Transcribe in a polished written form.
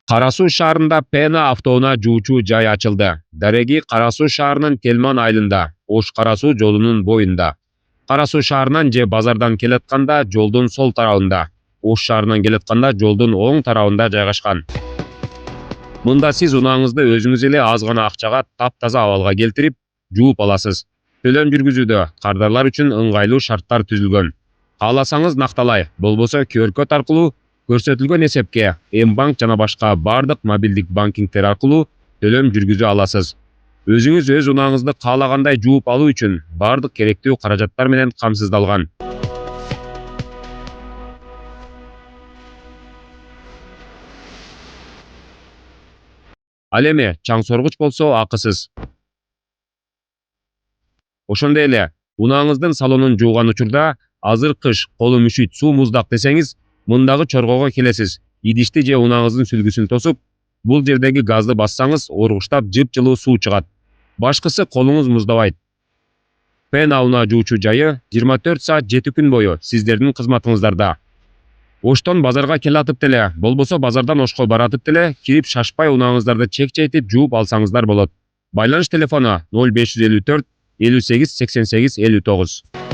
Кара Суу шаарында Пена автоунаа жуучу жай ачылды. Дареги Кара Суу шаарынын Телман айылында, Ош Кара Суу жолунун боюнда. Кара Суу шаарынан же базардан келатканда жолдун сол тарабында, Ош шаарынан келатканда жолдун оң тарабында жайгашкан. Мында сиз унааңызды өзүңүз эле аз гана акчага таптаза абалга келтирип, жууп аласыз. Төлөм жүргүзүүдө кардарлар үчүн ыңгайлуу шарттар түзүлгөн. Кааласаңыз накталай, болбосо QR-код аркылуу көрсөтүлгөн эсепке М-банк жана башка бардык мобилдик банкингтер аркылуу төлөм жүргүзө аласыз. Өзүңүз өз унааңызды каалагандай жууп алуу үчүн бардык керектүү каражаттар менен камсыздалган. Ал эми чаң соргуч болсо акысыз. Ошондой эле унааңыздын салонун жууган учурда азыр кыш, колум үшүйт, суу муздак десеңиз, мындагы чоргого келесиз. Идишти же унааңыздын сүлгүсүн тосуп, бул жердеги газды бассаңыз, оргуштап жыпжылуу суу чыгат. Башкысы колуңуз муздабайт. Пена унаа жуучу жайы 24 саат 7 күн бою сиздердин кызматыңыздарда. Оштон базарга келатып деле, болбосо базардан Ошко баратып деле, кирип шашпай унааңыздарды чек-четип жууп алсаңыздар болот. Байланыш телефону 0554 58 88 59.